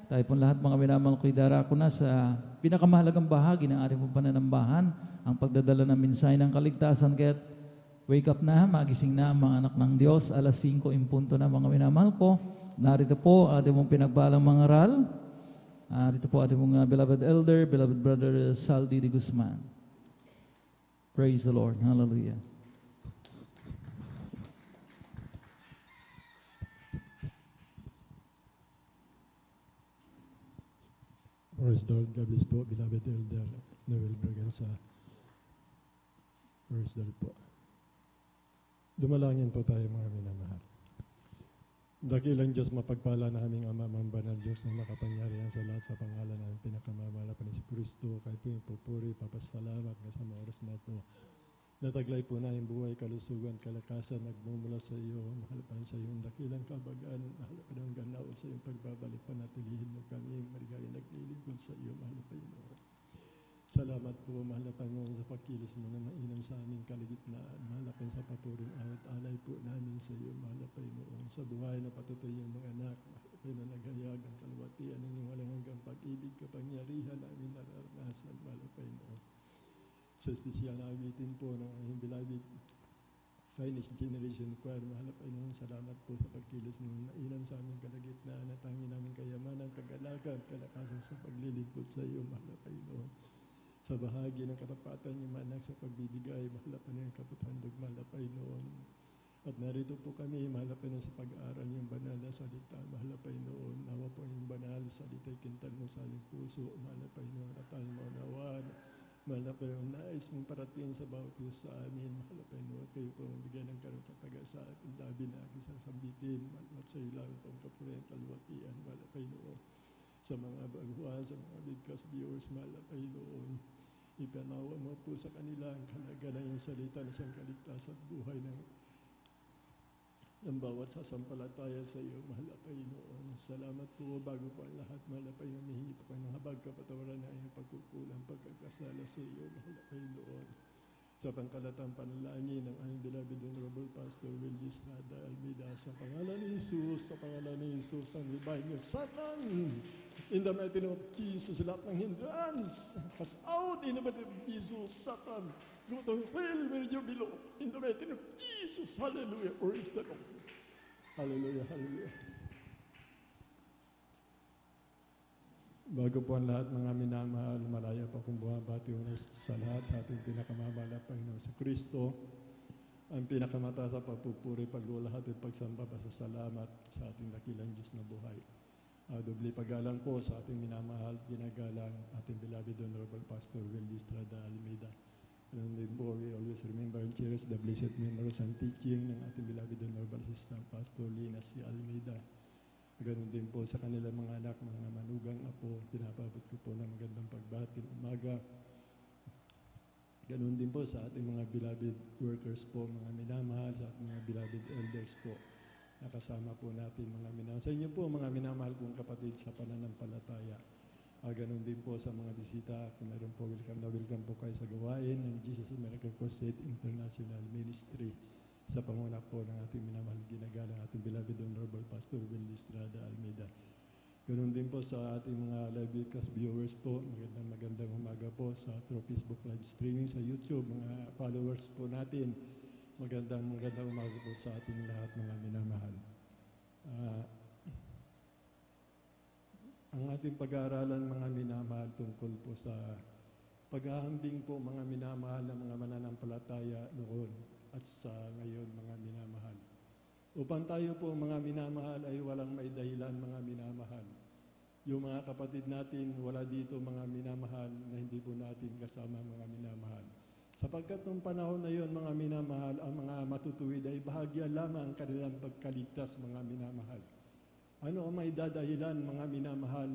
Tayo pong lahat mga minamahal ko'y darako na sa pinakamahalagang bahagi ng ating pong pananambahan, ang pagdadala ng mensahe ng kaligtasan. Kaya't wake up na, magising na mga anak ng Diyos. 5:00 in punto na mga minamahal ko. Narito po ating pong pinagbalang mga aral. Dito po ating pong beloved elder, beloved brother Saldi de Guzman. Praise the Lord. Hallelujah. Praise the Lord. God bless po, beloved elder Noel Braganza. Praise the Lord po. Dumalangin po tayo mga minamahal. Dakilang Diyos, mapagpala na aming Ama, Banal Diyos na makapangyarihan sa lahat sa pangalan ng pinakamamala pa ni si Kristo. Kahit po yung pupuri, papasalamat nga sa mga oras na ito. Nataglay po na yung buhay, kalusugan, kalakasan, nagmumula sa iyo. Mahal pa sa iyong dakilang kabagaan, mahal pa ng ganaw sa iyong pagbabalik, panatilihin mo kami, maligaya naglilingkod sa iyo, mahal pa yun. Salamat po, mahal na Panginoon, sa pagkilos mo na mainam sa aming kaligitnaan. Mahal na po sa papuring awat alay po namin sa iyo, mahal na Panginoon. Sa buhay na patutoy yung mga anak, mahal na Panginoon, naghayag ang kalwatian ng iyong walang hanggang pag-ibig, kapangyarihan namin nararanasan, mahal na Panginoon. Sa espesyal na awitin po ng aming beloved Finest Generation Choir, mahal na Panginoon, salamat po sa pagkilos mo na mainam sa aming kalagitnaan at angin namin kayamanan, kagalakan, kalakasan sa paglilingkod sa iyo, mahal na Panginoon. Sa bahagi ng katapatan niyo manak sa pagbibigay, mahal na Panginoon, kapathandog, mahal na Panginoon. At narito po kami, mahal na Panginoon, sa pag-aaral niyong banal na salita, mahal na Panginoon. Nawa po yung banal salita, kintal mo sa aming puso, mahal na Panginoon, at tayo maunawaan. Mahal na Panginoon, nais mong parating sa bawat Diyos sa amin, mahal na Panginoon, at kayo po magbigay ng karong kataga sa ating labi na aking sasambitin, mahal at sa ilang pong kapurihan, kalwatian, mahal na Panginoon. Sa mga baguhan, sa mga bigkas viewers, mahal na Panginoon, ipanawa mo po sa kanila ang kalaga ng iyong salita na siyang kaligtas at buhay ng bawat sasampalataya sa iyo, mahal na Panginoon. Salamat po, bago po ang lahat, mahal na Panginoon, humihingi po kayo ng habag kapatawaran na iyong pagkukulang, pagkakasala sa iyo, mahal na Panginoon. Sa pangkalatang panalangin ng aming beloved Honorable Pastor Will Estrada Almeida, sa pangalan ni Jesus, sa pangalan ni Jesus, ang revival, Satan, in the mighty name of Jesus, lahat ng hindrance, cast out in the mighty name of Jesus, Satan, go to hell where you belong, in the mighty name of Jesus, hallelujah, praise the Lord. Hallelujah, hallelujah. Bago po ang lahat mga minamahal, malaya pa kong buhabati sa lahat sa ating pinakamamahal na Panginoon sa Kristo, ang pinakamataas sa pagpupuri, paglulahat at pagsamba sa salamat sa ating dakilang Diyos na buhay. Doble paggalang po sa ating minamahal, ginagalang ating beloved Honorable Pastor Will Estrada Almeida. And then po, we always remember and cherish the blessed memories and teaching ng ating beloved Honorable Assistant Pastor Lina C. Almeida. Ganun din po sa kanilang mga anak, mga manugang apo, pinapabot ko po ng magandang pagbati ng umaga. Ganun din po sa ating mga beloved workers po, mga minamahal, sa ating mga beloved elders po. Nakasama po natin mga minamahal. Sa inyo po, mga minamahal kong kapatid sa pananampalataya. Ganun din po sa mga bisita, kung meron po, welcome po kayo sa gawain ng Jesus Miracle Crusade International Ministry sa panguna po ng ating minamahal ginagalang ating beloved Honorable Pastor Will Estrada Almeida. Ganun din po sa ating mga live broadcast viewers po, magandang umaga po sa through Facebook live streaming sa YouTube, mga followers po natin, magandang umaga po sa ating lahat mga minamahal. Ang ating pag-aaralan mga minamahal tungkol po sa paghahambing po mga minamahal ng mga mananampalataya noon at sa ngayon mga minamahal. Upang tayo po mga minamahal ay walang may dahilan mga minamahal. Yung mga kapatid natin wala dito mga minamahal na hindi po natin kasama mga minamahal. Sapagkat nung panahon na yon mga minamahal, ang mga matutuwid ay bahagya lamang ang kanilang pagkaligtas mga minamahal. Ano ang may dadahilan mga minamahal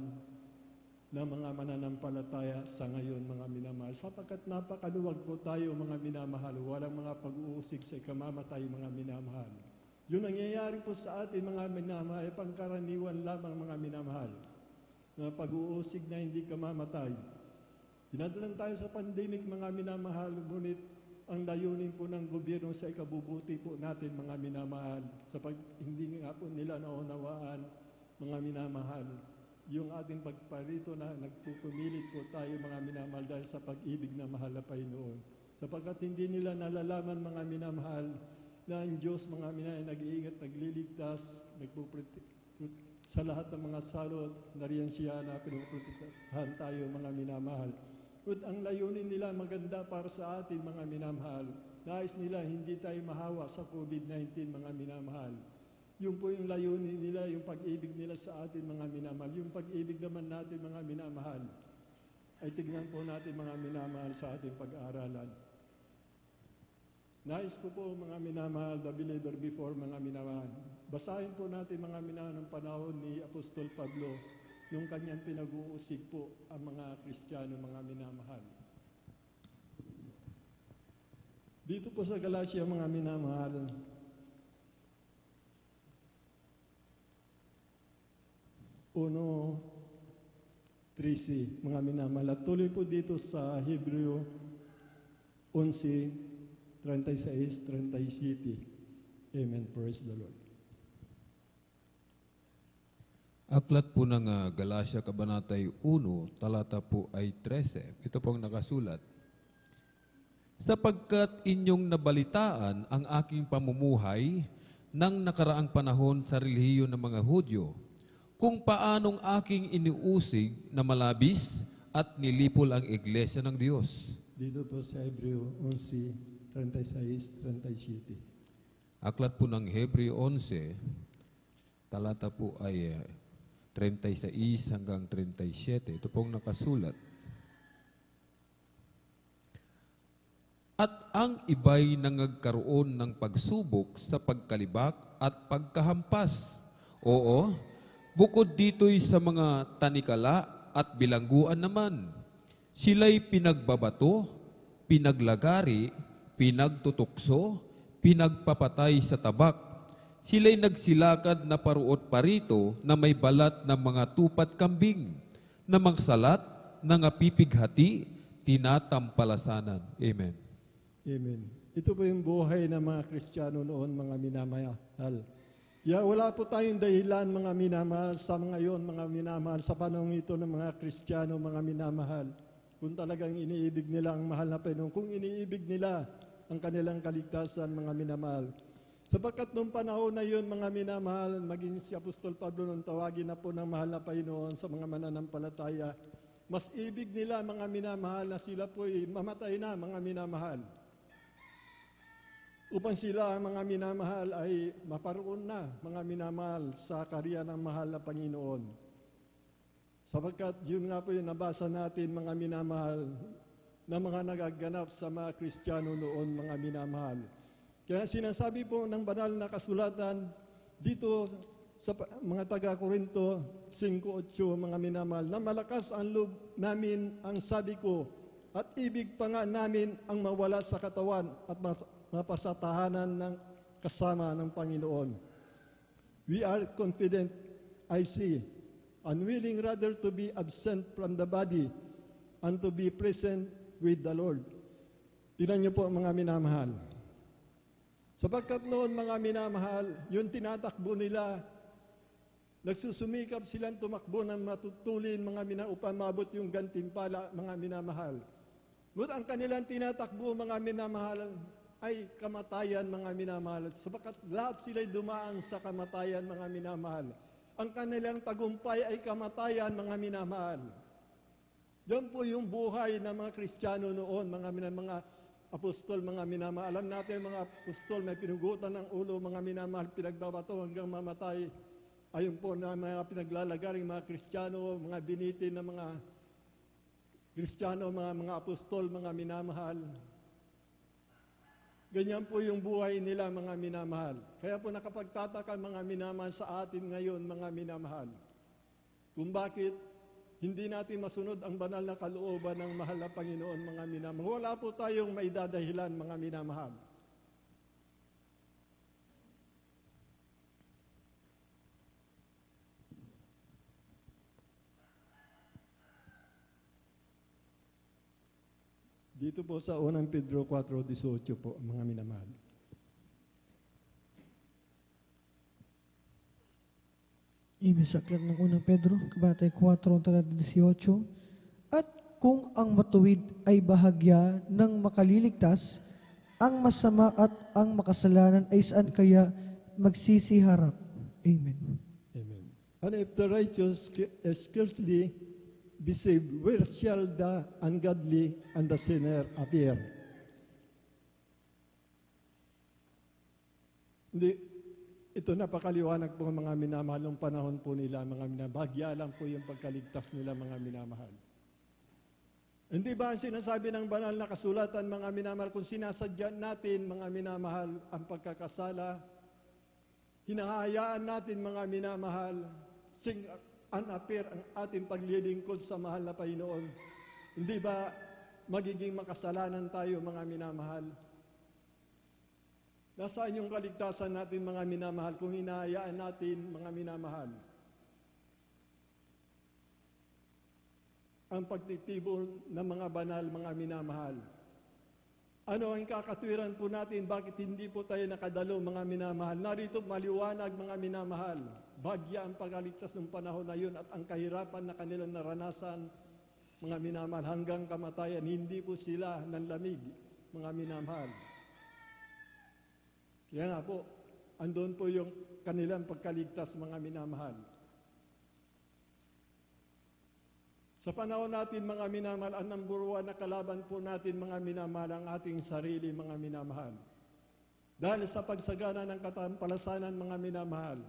na mga mananampalataya sa ngayon mga minamahal? Sapagkat napakaluwag po tayo mga minamahal, walang mga pag-uusig sa ikamamatay mga minamahal. Yun nangyayari po sa atin mga minamahal, pangkaraniwan lamang mga minamahal, na pag-uusig na hindi kamamatay. Dinadalan tayo sa pandemic mga minamahal, ngunit ang layunin po ng gobyerno sa ikabubuti po natin mga minamahal, hindi nga po nila naunawaan mga minamahal yung ating pagparito na nagpupumilit po tayo mga minamahal dahil sa pag-ibig na mahal na Panginoon. Sapagkat hindi nila nalalaman mga minamahal na ang Diyos mga minamahal nag-iingat, nagliligtas, sa lahat ng mga salot, nariyan siya na pinuprotektahan tayo mga minamahal. At ang layunin nila maganda para sa atin mga minamahal. Nais nila hindi tayo mahawa sa COVID-19 mga minamahal. Yung po yung layunin nila, yung pag-ibig nila sa atin mga minamahal. Yung pag-ibig naman natin mga minamahal ay tignan po natin mga minamahal sa ating pag-aaralan. Nais ko po mga minamahal, the believer before mga minamahal. Basahin po natin mga minamahal ng panahon ni Apostol Pablo nung kanyang pinag-uusig po ang mga Kristiyano mga minamahal. Dito po sa Galacia mga minamahal, Uno, 13, mga minamahal. At tuloy po dito sa Hebreo 11, 36, 37. Amen. Praise the Lord. Aklat po ng Galacia Kabanatay 1, talata po ay 13. Ito pong nakasulat. Sapagkat inyong nabalitaan ang aking pamumuhay ng nakaraang panahon sa relihiyon ng mga Hudyo, kung paanong aking iniusig na malabis at nilipol ang iglesia ng Diyos. Dito po sa Hebreo 11, 36, 37. Aklat po ng Hebreo 11, talata po ay 36 hanggang 37. Ito pong nakasulat. At ang iba'y nangagkaroon ng pagsubok sa pagkalibak at pagkahampas. Oo, bukod dito'y sa mga tanikala at bilangguan naman. Sila'y pinagbabato, pinaglagari, pinagtutukso, pinagpapatay sa tabak. Sila'y nagsilakad na paruot parito na may balat ng mga tupat kambing, na magsalat, nangapipighati, tinatampalasanan. Amen. Amen. Ito po yung buhay ng mga Kristiyano noon, mga minamahal. Wala po tayong dahilan, mga minamahal, sa ngayon, mga minamahal, sa panahon ito ng mga Kristiyano, mga minamahal, kung talagang iniibig nila ang mahal na Panginoon, kung iniibig nila ang kanilang kaligtasan, mga minamahal. Sapagkat noong panahon na yun, mga minamahal, maging si Apostol Pablo nung tawagin na po ng mahal na Panginoon sa mga mananampalataya, mas ibig nila, mga minamahal, na sila po'y mamatay na, mga minamahal. Upang sila, mga minamahal, ay maparoon na, mga minamahal, sa karya ng mahal na Panginoon. Sapagkat yun nga po yung nabasa natin, mga minamahal, na mga nagaganap sa mga Kristiyano noon, mga minamahal. Kaya sinasabi po ng banal na kasulatan dito sa mga taga-Korinto 5:8, mga minamahal, na malakas ang loob namin ang sabi ko, at ibig pa nga namin ang mawala sa katawan at mapasatahanan ng kasama ng Panginoon. We are confident, I see, unwilling rather to be absent from the body and to be present with the Lord. Tingnan niyo po mga minamahal. Sapagkat noon mga minamahal, yung tinatakbo nila, nagsusumikap silang tumakbo ng matutulin mga upang mabot yung gantimpala mga minamahal. Ngunit ang kanilang tinatakbo mga minamahal ay kamatayan mga minamahal. Sapagkat lahat sila'y dumaan sa kamatayan mga minamahal. Ang kanilang tagumpay ay kamatayan mga minamahal. Diyan po yung buhay ng mga Kristiyano noon, mga apostol, mga minamahal. Alam natin mga apostol, may pinugutan ng ulo, mga minamahal, pinagbabato hanggang mamatay. Ayun po na mga pinaglalagaring mga Kristiyano, mga binitin na mga Kristiyano, mga apostol, mga minamahal. Ganyan po yung buhay nila, mga minamahal. Kaya po nakapagtataka mga minamahal sa atin ngayon, mga minamahal. Kung bakit hindi natin masunod ang banal na kalooban ng mahal na Panginoon, mga minamahal. Wala po tayong maidadahilan, mga minamahal. Dito po sa 1 Pedro 4:18 po, mga minamahal. Ibisaklat ng unang Pedro, kabatay 4, ang taga 18. At kung ang matuwid ay bahagya ng makaliligtas, ang masama at ang makasalanan ay saan kaya magsisiharap? Amen. Amen. And if the righteous scarcely be saved, where shall the ungodly and the sinner appear? Hindi, ito napakaliwanag po mga minamahal ng panahon po nila, mga minabagya lang po yung pagkaligtas nila, mga minamahal. Hindi ba ang sinasabi ng banal na kasulatan, mga minamahal, kung sinasadya natin, mga minamahal, ang pagkakasala, hinahayaan natin, mga minamahal, sing unappear ang ating paglilingkod sa mahal na Panginoon. Hindi ba magiging makasalanan tayo, mga minamahal? Nasaan yung kaligtasan natin, mga minamahal, kung hinahayaan natin, mga minamahal? Ang pagtitibon ng mga banal, mga minamahal. Ano ang kakatwiran po natin? Bakit hindi po tayo nakadalo, mga minamahal? Narito maliwanag, mga minamahal. Bagya ang pagkaligtas ng panahon na yun at ang kahirapan na kanilang naranasan, mga minamahal, hanggang kamatayan. Hindi po sila nanlamig, mga minamahal. Kaya nga po, andun po yung kanilang pagkaligtas, mga minamahal. Sa panahon natin, mga minamahal, ang number one na kalaban po natin, mga minamahal, ang ating sarili, mga minamahal. Dahil sa pagsagana ng katampalasanan, mga minamahal.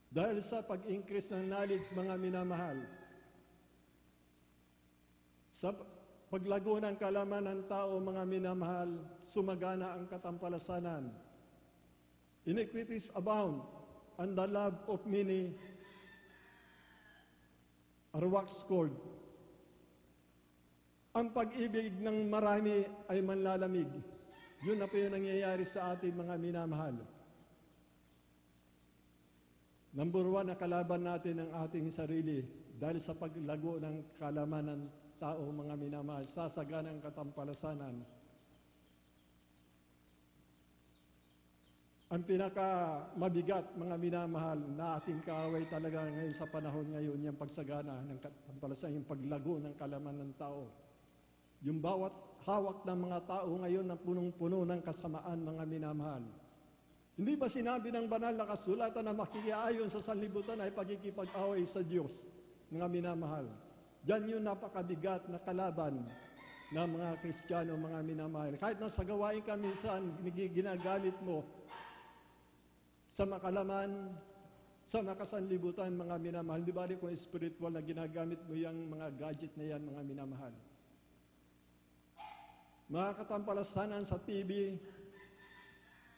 Dahil sa pag-increase ng knowledge, mga minamahal. Sa paglago ng kalaman ng tao, mga minamahal, sumagana ang katampalasanan. Iniquities abound, and the love of many are wax cold. Ang pag-ibig ng marami ay manlalamig. Yun na po yung nangyayari sa ating mga minamahal. Number one na kalaban natin ang ating sarili dahil sa paglago ng kalaman ng tao, mga minamahal, sasagana ang katampalasanan. Ang pinakamabigat, mga minamahal, na ating kaaway talaga ngayon sa panahon ngayon, yung pagsagana ng katampalasanan, yung paglago ng kalaman ng tao. Yung bawat hawak ng mga tao ngayon na punong-puno ng kasamaan, mga minamahal. Hindi ba sinabi ng banal na kasulatan na makikiayon sa sanlibutan ay pagkikipag-away sa Diyos, mga minamahal? Diyan yung napakabigat na kalaban ng mga Kristiyano, mga minamahal. Kahit nasa gawain ka minsan, ginagamit mo sa makalaman, sa makasanlibutan, mga minamahal. Di ba rin kung spiritual na ginagamit mo yung mga gadget na yan, mga minamahal? Mga katampalasanan sa TV,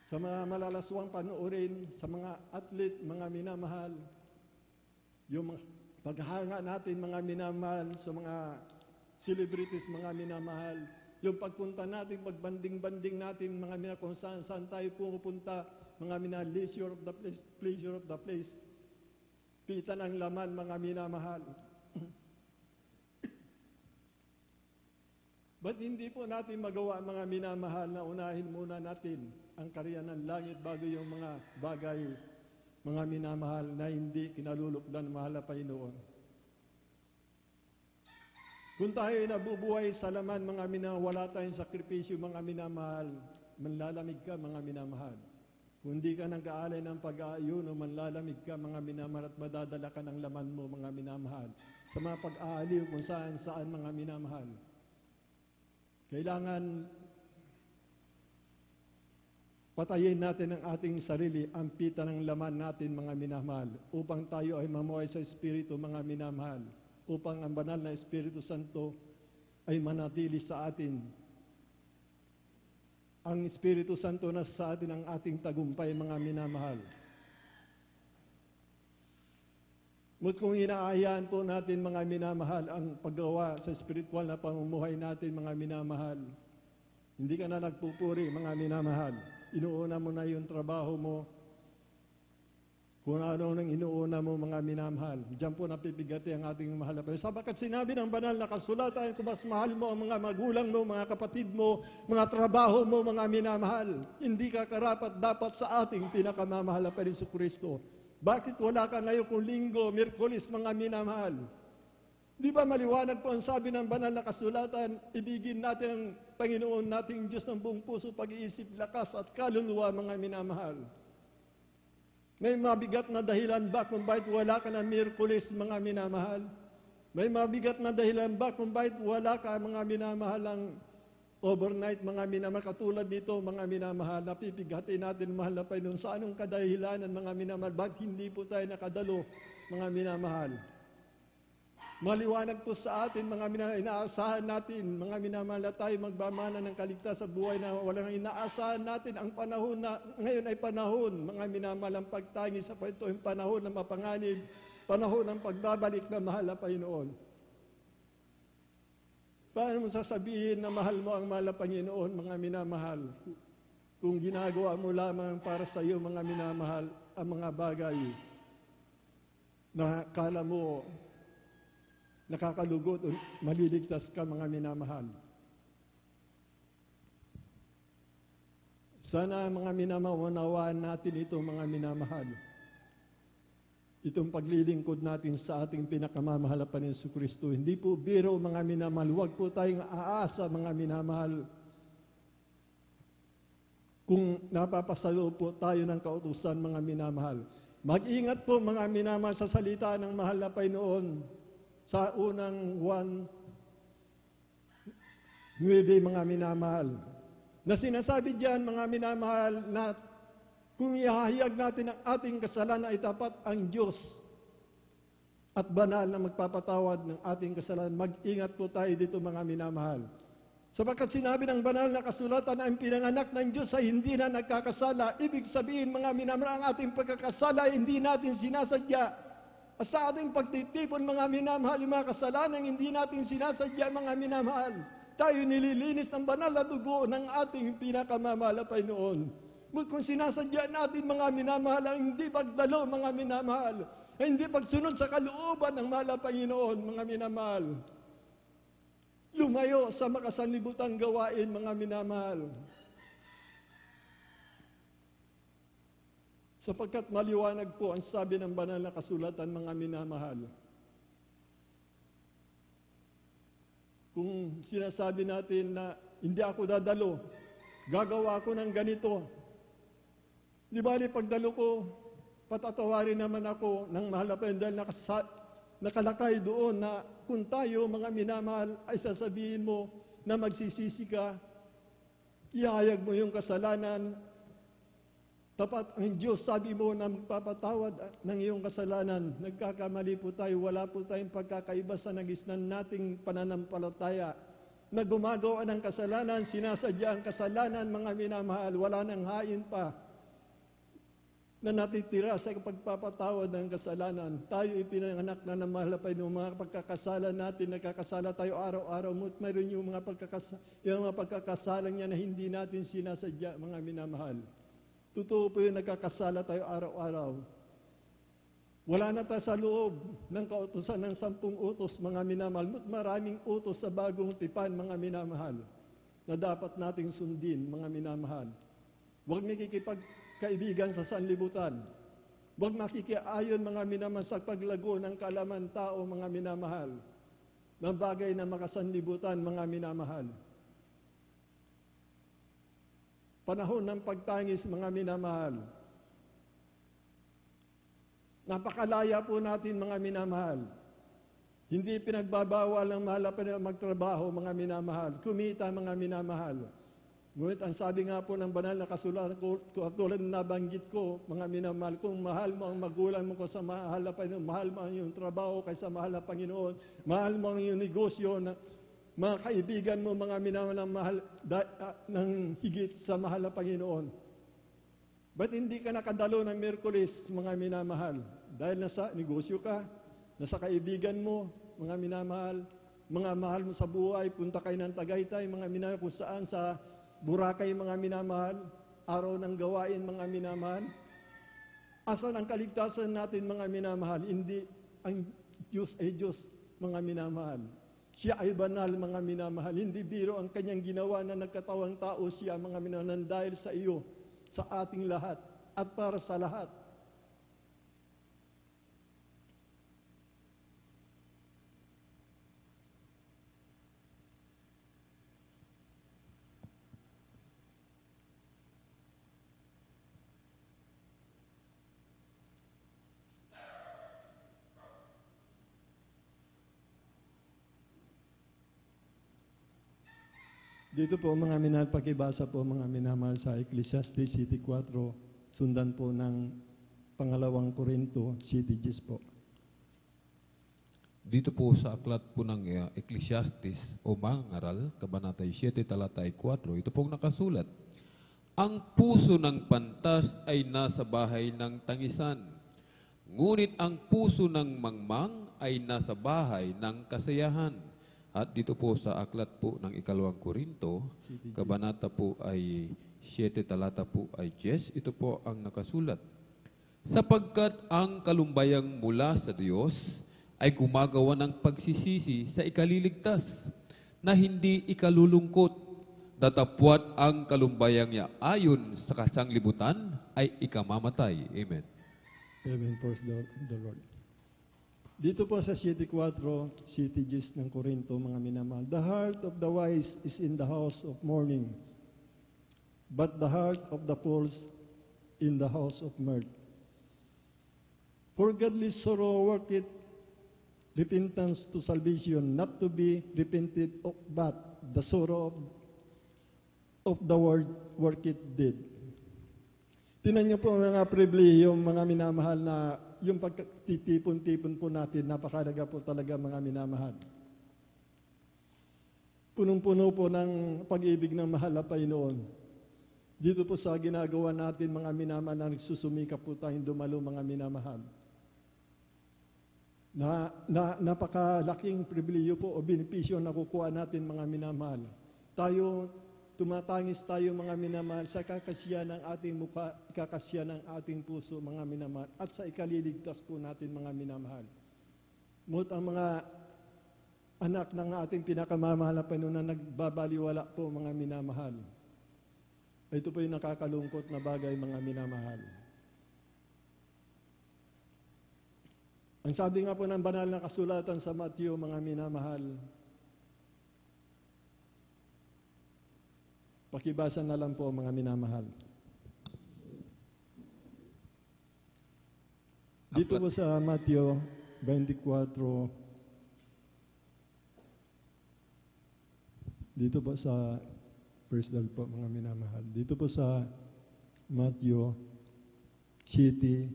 sa mga malalaswang panoorin, sa mga athlete, mga minamahal, yung mga paghanga natin, mga minamahal, sa mga celebrities, mga minamahal, yung pagpunta natin, pagbanding-banding natin, mga minamahal, kung saan tayo pumupunta, mga minamahal, leisure of the place, pleasure of the place, pita ng laman, mga minamahal. Ba't hindi po natin magawa, mga minamahal, na unahin muna natin ang karya ng langit bago yung mga bagay, mga minamahal, na hindi kinalulukdan ng mahal na Panginoon. Kung tayo nabubuhay sa laman, mga minamahal, wala tayong sakripisyo, mga minamahal, manlalamig ka, mga minamahal. Kung hindi ka nag-aalay ng pag-aayuno, manlalamig ka, mga minamahal, at madadala ka ng laman mo, mga minamahal, sa mga pag-aaliw kung saan, mga minamahal. Kailangan patayin natin ang ating sarili, ang pita ng laman natin, mga minamahal, upang tayo ay mamuhay sa Espiritu, mga minamahal, upang ang banal na Espiritu Santo ay manatili sa atin. Ang Espiritu Santo na sa atin ang ating tagumpay, mga minamahal. Ngunit kung inaayaan po natin, mga minamahal, ang paggawa sa spiritual na pamumuhay natin, mga minamahal, hindi ka na nagpupuri, mga minamahal. Inuuna mo na yung trabaho mo, Kung ano nang inuuna mo, mga minamahal. Diyan po napipigati ang ating mahal na Panginoon. Sabagat sinabi ng banal na kasulatan, kung mas mahal mo ang mga magulang mo, mga kapatid mo, mga trabaho mo, mga minamahal, hindi ka karapat dapat sa ating pinakamamahal na Panginoon Kristo. Bakit wala ka ngayon kung Linggo, Miyerkules, mga minamahal? Di ba maliwanag po ang sabi ng banal na kasulatan, ibigin natin ang Panginoon nating Diyos ng buong puso, pag-iisip, lakas at kaluluwa, mga minamahal. May mabigat na dahilan ba kung bakit wala ka ng Miyerkules, mga minamahal? May mabigat na dahilan ba kung bakit wala ka, mga minamahalang overnight, mga minamahal? Katulad nito, mga minamahal, napipigati natin, mahal na Panginoon, sa anong kadahilanan, mga minamahal? Bakit hindi po tayo nakadalo, mga minamahal? Maliwanag po sa atin, mga minamahal, inaasahan natin, mga minamahal, na tayo magmamana ng kaligtas sa buhay na walang inaasahan natin. Ang panahon na ngayon ay panahon, mga minamahal, ang pagtangi sa ito, yung panahon ng mapanganib, panahon ng pagbabalik na mahal na Panginoon. Paano mo sasabihin na mahal mo ang mahal na Panginoon, mga minamahal, kung ginagawa mo lamang para sa iyo, mga minamahal, ang mga bagay na kala mo nakakalugot o maliligtas ka, mga minamahal. Sana, mga minamahal, unawaan natin ito, mga minamahal. Itong paglilingkod natin sa ating pinakamamahal na Panginoon Kristo. Hindi po biro, mga minamahal. Huwag po tayong aasa, mga minamahal. Kung napapasalo po tayo ng kautusan, mga minamahal. Mag-ingat po, mga minamahal, sa salita ng mahal na Panginoon. Sa unang 1:9, mga minamahal, na sinasabi diyan, mga minamahal, na kung ihahayag natin ang ating kasalanan ay tapat ang Diyos at banal na magpapatawad ng ating kasalanan. Mag-ingat po tayo dito, mga minamahal. Sapagkat sinabi ng banal na kasulatan na ang pinanganak ng Diyos ay hindi na nagkakasala. Ibig sabihin, mga minamahal, ang ating pagkakasala ay hindi natin sinasadya. At sa ating pagtitipon, mga minamahal, yung mga kasalanan hindi natin sinasadya, mga minamahal. Tayo nililinis ng banal na dugo ng ating pinakamamahal na Panginoon. Kung sinasadya natin, mga minamahal, ang hindi pagdalo, mga minamahal, ay hindi pagsunod sa kalooban ng mahal na Panginoon, mga minamahal. Lumayo sa makasanlibutang gawain, mga minamahal. Sapagkat maliwanag po ang sabi ng banal na kasulatan, mga minamahal. Kung sinasabi natin na hindi ako dadalo, gagawa ako ng ganito. Di ba pagdalo ko, patatawarin naman ako ng mahal na Panginoon dahil nakalakay doon na kung tayo, mga minamahal, ay sasabihin mo na magsisisi ka, ihayag mo yung kasalanan. Tapat ang Diyos, sabi mo na magpapatawad ng iyong kasalanan. Nagkakamali po tayo, wala po tayong pagkakaiba sa nagisnan nating pananampalataya. Na gumagawa ng kasalanan, sinasadya ang kasalanan, mga minamahal, wala nang hain pa na natitira sa pagpapatawad ng kasalanan. Tayo ipinanganak na ng mahal na Panginoon, mga pagkakasala natin, nagkakasala tayo araw-araw, mayroon yung mga pagkakasala niya na hindi natin sinasadya, mga minamahal. Totoo po yung nagkakasala tayo araw-araw. Wala na tayo sa loob ng kautusan ng 10 utos, mga minamahal. Maraming utos sa bagong tipan, mga minamahal, na dapat nating sundin, mga minamahal. Huwag makikipagkaibigan sa sanlibutan. Huwag makikiayon, mga minamahal, sa paglago ng kaalaman tao, mga minamahal, na bagay na makasanlibutan, mga minamahal. Panahon ng pagtangis, mga minamahal. Napakalaya po natin, mga minamahal. Hindi pinagbabawal ng mahal na magtrabaho, mga minamahal. Kumita, mga minamahal. Ngunit ang sabi nga po ng banal na kasulatan, tulad na nabanggit ko, mga minamahal, kung mahal mo ang magulang mo sa mahal na Panginoon, mahal mo ang iyong trabaho kaysa mahal na Panginoon, mahal mo ang iyong negosyo, mga kaibigan mo, mga minamahal, ng mahal ng higit sa mahal na Panginoon. Ba't hindi ka nakadalo ng Miyerkules, mga minamahal? Dahil nasa negosyo ka, nasa kaibigan mo, mga minamahal, mga mahal mo sa buhay, punta kayo ng Tagaytay, mga minamahal, kung saan sa Boracay, mga minamahal, araw ng gawain, mga minamahal. Asan ang kaligtasan natin, mga minamahal? Hindi ang Diyos ay Diyos, mga minamahal. Siya ay banal, mga minamahal. Hindi biro ang kanyang ginawa na nagkatawang tao siya, mga minamahal, dahil sa iyo, sa ating lahat, at para sa lahat. Dito po mga minahal, pakibasa po mga minamahal sa Ecclesiastes City 4, sundan po ng pangalawang Korinto City 10 po. Dito po sa aklat po ng Ecclesiastes o Mangaral, Kabanata 7, talata 4, ito pong nakasulat. Ang puso ng pantas ay nasa bahay ng tangisan, ngunit ang puso ng mangmang ay nasa bahay ng kasayahan. At dito po sa aklat po ng ikalawang Korinto, kabanata po ay 7, talata po ay 10, ito po ang nakasulat. Sapagkat ang kalumbayang mula sa Diyos ay gumagawa ng pagsisisi sa ikaliligtas, na hindi ikalulungkot, datapwat ang kalumbayang niya ayon sa kasanglibutan ay ikamamatay. Amen. Amen. Praise the Lord. Dito po sa City 4, City 10 ng Korinto, mga minamahal. The heart of the wise is in the house of mourning, but the heart of the fools in the house of mirth. For godly sorrow worketh repentance to salvation, not to be repented of, but the sorrow of the world worketh dead. Tinan niyo po mga pribilehiyo, mga minamahal, na yung pagtitipon-tipon po natin, napakalaga po talaga, mga minamahal. Punong-puno po ng pag-ibig ng mahal na Panginoon. Dito po sa ginagawa natin, mga minamahal, na nagsusumikap po tayong dumalo, mga minamahal. Napakalaking pribilehiyo po o benepisyo na kukuha natin, mga minamahal. Tumatangis tayo, mga minamahal, sa kakasya ng ating mukha, kakasya ng ating puso, mga minamahal, at sa ikaliligtas po natin, mga minamahal. Ngunit ang mga anak ng ating pinakamamahal na Panginoon na nagbabaliwala po, mga minamahal. Ito po yung nakakalungkot na bagay, mga minamahal. Ang sabi nga po ng banal na kasulatan sa Matthew, mga minamahal, pakibasa na lang po, mga minamahal. Dito po sa Matthew 24, dito po sa first dal po, mga minamahal. Dito po sa Matthew City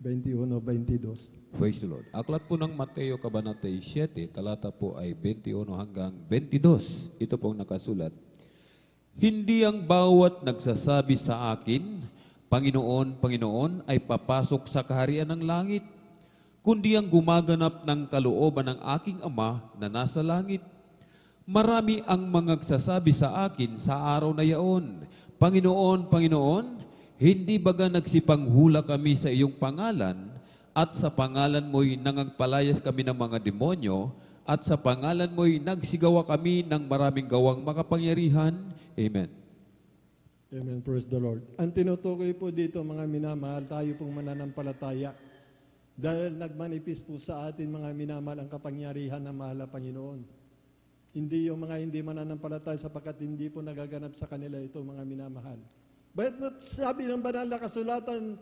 21-22. Praise the Lord. Aklat po ng Mateo Kabanata 7, talata po ay 21 hanggang 22. Ito pong nakasulat. Hindi ang bawat nagsasabi sa akin, Panginoon, Panginoon, ay papasok sa kaharian ng langit, kundi ang gumaganap ng kalooban ng aking Ama na nasa langit. Marami ang mga nagsasabi sa akin sa araw na yaon, Panginoon, Panginoon, hindi baga nagsipanghula kami sa iyong pangalan, at sa pangalan mo'y nangagpalayas kami ng mga demonyo, at sa pangalan mo'y nagsigawa kami ng maraming gawang makapangyarihan. Amen. Amen. Praise the Lord. Ang tinutukoy po dito, mga minamahal, tayo pong mananampalataya. Dahil nagmanifest po sa atin, mga minamahal, ang kapangyarihan ng mahal na Panginoon. Hindi yung mga hindi mananampalataya sapagkat hindi po nagaganap sa kanila ito, mga minamahal. But sabi ng banal na kasulatan,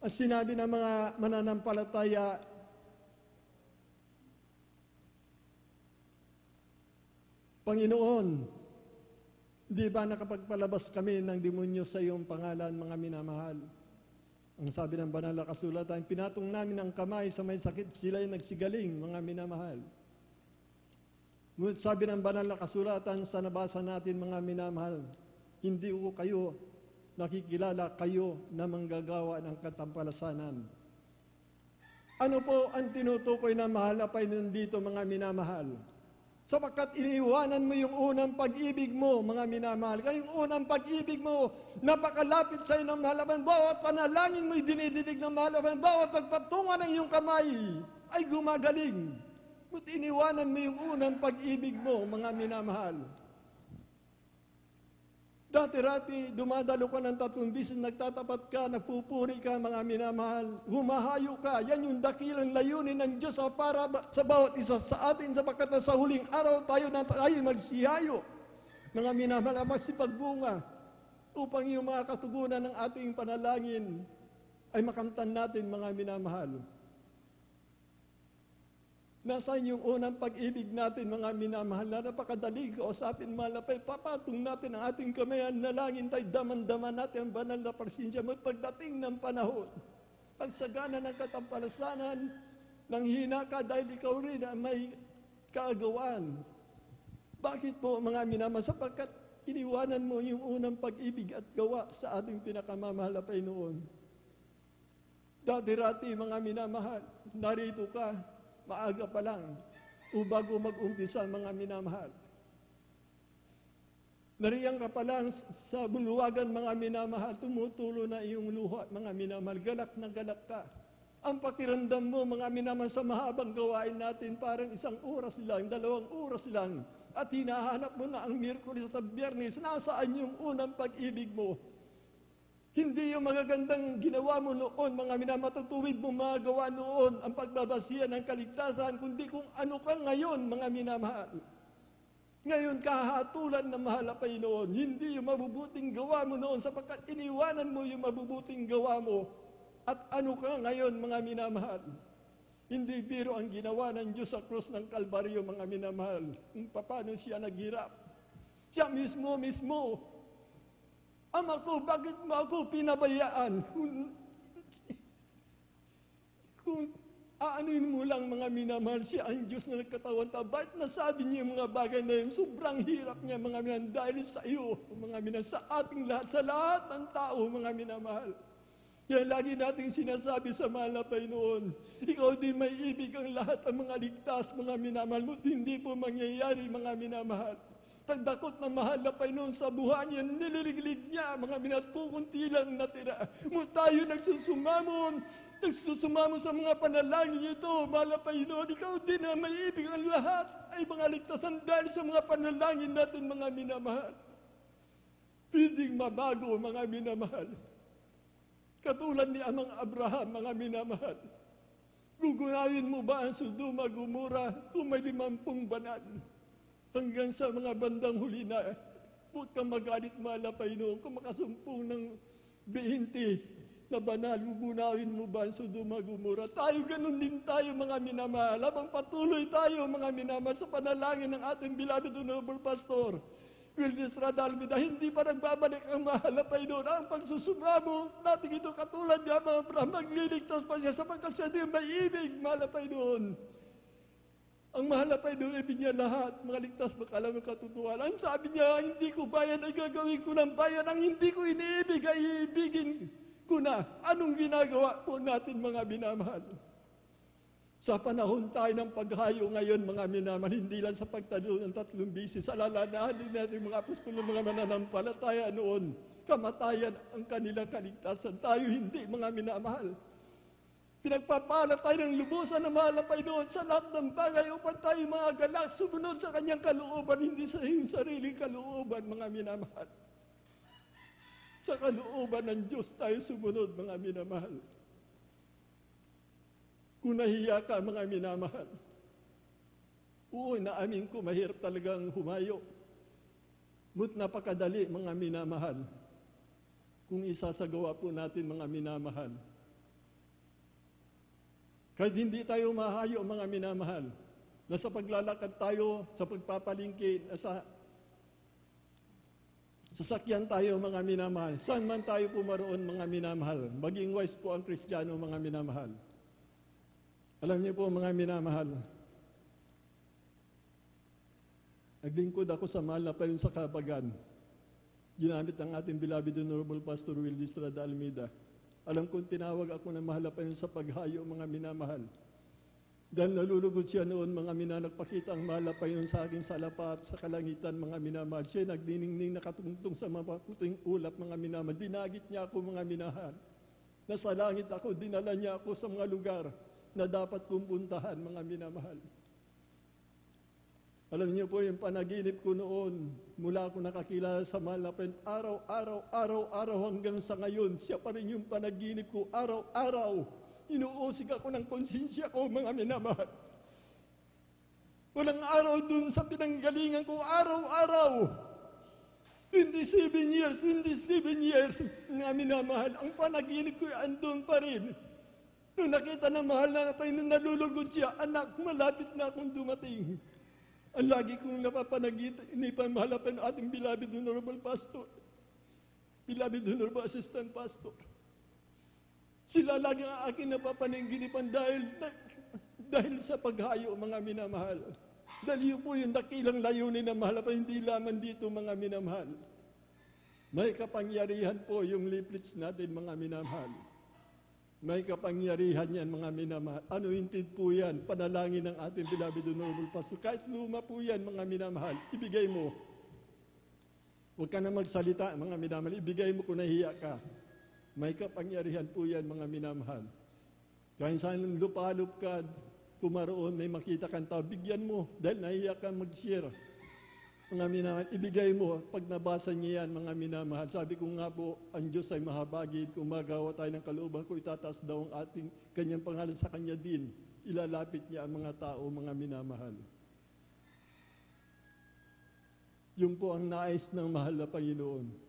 ang sinabi ng mga mananampalataya, Panginoon, di ba nakapagpalabas kami ng demonyo sa iyong pangalan, mga minamahal? Ang sabi ng banal na kasulatan, pinatong namin ang kamay sa may sakit, sila'y nagsigaling, mga minamahal. Ngunit sabi ng banal na kasulatan sa nabasa natin, mga minamahal, hindi ko kayo nakikilala, kayo na manggagawa ng katampalasanan. Ano po ang tinutukoy na mahal na Panginoon dito, mga minamahal? Sapagkat iniwanan mo yung unang pag-ibig mo, mga minamahal. Kaya yung unang pag-ibig mo, napakalapit sa iyo ng mahalaman. Bawat panalangin mo'y dinidinig ng mahalaman. Bawat pagpatungan ng iyong kamay ay gumagaling. But iniwanan mo yung unang pag-ibig mo, mga minamahal. Dati-rati, dumadalo ka ng 3 bisis, nagtatapat ka, nagpupuri ka, mga minamahal. Humahayo ka. Yan yung dakilang layunin ng Diyos para sa bawat isa sa atin, sapagkat na sa huling araw tayo magsihayo. Mga minamahal, magsipagbunga upang yung mga katugunan ng ating panalangin ay makamtan natin, mga minamahal. Nasaan yung unang pag-ibig natin, mga minamahal, na napakadali kausapin, malapay, papatong natin ang ating kamay, nalangin tayo, daman-daman natin ang banal na presensya mo. Pagdating ng panahon, pagsagana ng katampalasanan, nang hina ka dahil ikaw rin ang may kaagawaan. Bakit po, mga minamahal? Sapagkat iniwanan mo yung unang pag-ibig at gawa sa ating pinakamamahal na Panginoon. Dati-rati, mga minamahal, narito ka, maaga pa lang, o bago mag-umpisa, mga minamahal. Nariyan ka pa lang sa buluwagan, mga minamahal, tumutulo na iyong luha, mga minamahal, galak na galak ka. Ang pakiramdam mo, mga minamahal, sa mahabang gawain natin, parang 1 oras lang, 2 oras lang, at hinahanap mo na ang Miyerkules at Biyernes. Nasaan yung unang pag-ibig mo? Hindi yung magagandang ginawa mo noon, mga minamatutuwid mo mga gawa noon, ang pagbabasihan ng kaligtasan, kundi kung ano ka ngayon, mga minamahal. Ngayon, kahatulan ng mahal na Panginoon, hindi yung mabubuting gawa mo noon, sapagkat iniwanan mo yung mabubuting gawa mo, at ano ka ngayon, mga minamahal. Hindi biro ang ginawa ng Diyos sa krus ng Kalbaryo, mga minamahal, kung paano siya naghirap. Siya mismo, Ama ko, bakit mo ako pinabayaan? Kung aanuin mo lang, mga minamahal, siya ang Diyos na nagkatawan tao. Bakit nasabi niya yung mga bagay na yun? Sobrang hirap niya, mga minamahal, dahil sa iyo, mga minamahal, sa ating lahat, sa lahat ng tao, mga minamahal. Kaya lagi nating sinasabi sa mahal na Panginoon, ikaw din may ibig ang lahat ang mga ligtas, mga minamahal, hindi po mangyayari, mga minamahal. Pagdakot ng mahal na Panginoon sa buhay niya, nililiglig niya, mga minatukunti lang natira. Tayo nagsusumamon sa mga panalangin ito, mahal na Panginoon, ikaw din na may ibig ang lahat ay mga ligtasan dahil sa mga panalangin natin, mga minamahal. Pwedeng mabago, mga minamahal. Katulad ni Amang Abraham, mga minamahal. Gugunawin mo ba ang Sodoma, Gomora kung may 50 banal? Hanggang sa mga bandang huli na, huwag kang magalit, mahal na Panginoon, kung makasumpong ng 20 na banal, gugunawin mo ba ang Sodoma, Gomora? Tayo, ganun din tayo, mga minamahal. Habang patuloy tayo, mga minamahal, sa panalangin ng ating beloved Honorable Pastor Wildy Estrada Almeida, hindi pa nagbabalik ang mahal na Panginoon. Ang pagsusumamo natin ito, katulad niya, mga Abraham, magliligtas pa siya sapagkat siya din may ibig, mahal na Panginoon. Ang mahal na Panginoon, ibig niya lahat, mga ligtas, makalam ng katotohanan. Ang sabi niya, hindi ko bayan ay gagawin ko ng bayan. Ang hindi ko iniibig ay iibigin ko na. Anong ginagawa po natin, mga minamahal? Sa panahon tayo ng paghayo ngayon, mga minamahal, hindi lang sa pagtalo ng 3 bisis, alalahanin natin mga apostol, mga mananampalataya noon, kamatayan ang kanilang kaligtasan. Tayo hindi, mga minamahal. Pinagpapala tayo ng lubusan ng mahal na Panginoon sa lahat ng bagay upang tayo mga galak, sumunod sa kanyang kalooban, hindi sa iyong sariling kalooban, mga minamahal. Sa kalooban ng Diyos tayo sumunod, mga minamahal. Kung nahiya ka, mga minamahal, oo, naamin ko, mahirap talagang humayo. But napakadali, mga minamahal, kung isasagawa po natin, mga minamahal. Kahit hindi tayo mahayo, mga minamahal, nasa paglalakad tayo, sa pagpapalingki, nasa sasakyan tayo, mga minamahal. Saan man tayo pumaroon, mga minamahal. Maging wise po ang Kristiyano, mga minamahal. Alam niyo po, mga minamahal, naglingkod ako sa mahal na Panginoon sa Kabagan. Ginamit ang ating beloved Honorable Pastor Wildy Estrada Almeida. Alam kong tinawag ako ng mahal na Panginoon sa paghayo, mga minamahal. Dahil nalulugod siya noon, mga mina, nagpakita ang mahal na Panginoon sa akin sa lapap, sa kalangitan, mga minamahal. Siya nagdiningning, nakatungtong sa mga puting ulap, mga minamahal. Dinagit niya ako, mga minahan. Nasa langit ako, dinala niya ako sa mga lugar na dapat kong puntahan, mga minamahal. Alam niyo po, yung panaginip ko noon, mula ako nakakilala sa mahal na Panginoon, araw-araw hanggang sa ngayon, siya pa rin yung panaginip ko, araw-araw. Inuusig ako ng konsensya ko, mga minamahal. Walang araw dun sa pinanggalingan ko, araw-araw. 27 years, mga minamahal. Ang panaginip ko andun pa rin. Nung nakita ng mahal na Panginoon, nalulugod siya, anak, malapit na akong dumating. Ang lagi kong napapanaginip, mahal na Panginoon, ating beloved honorable pastor. Beloved honorable assistant pastor. Sila lagi ang aking napapanaginipan dahil sa paghayo, mga minamahal. Dahil yun po yung dakilang layunin na mahal pa, hindi lamang dito, mga minamahal. May kapangyarihan po yung leaflets natin, mga minamahal. May kapangyarihan yan, mga minamahal. Ano hintid po yan? Panalangin ng ating beloved honorable pastor. Kahit luma po yan, mga minamahal, ibigay mo. Huwag ka na magsalita, mga minamahal. Ibigay mo kung nahiya ka. May kapangyarihan po yan, mga minamahal. Kahit saan lupalop ka, pumaroon, may makita kang tao, bigyan mo dahil nahiya ka mag-share. Mga minamahal, ibigay mo. Pag nabasa niya yan, mga minamahal, sabi ko nga po, ang Diyos ay mahabagin. Kung magawa tayo ng kalooban ko, itataas daw ang ating kanyang pangalan sa kanya din. Ilalapit niya ang mga tao, mga minamahal. Yun po ang nais ng mahal na Panginoon.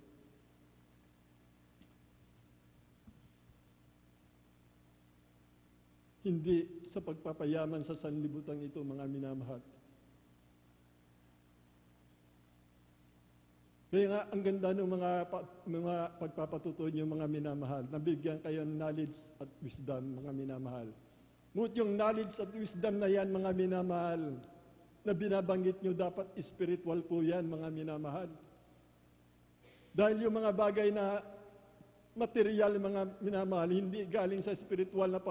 Hindi sa pagpapayaman sa sanlibutan ito, mga minamahal. Kaya nga, ang ganda ng mga pagpapatuto niyo, mga minamahal. Nabigyan kayo ng knowledge at wisdom, mga minamahal. Ngunit yung knowledge at wisdom na yan, mga minamahal, na binabanggit niyo, dapat spiritual po yan, mga minamahal. Dahil yung mga bagay na material, mga minamahal, hindi galing sa spiritual na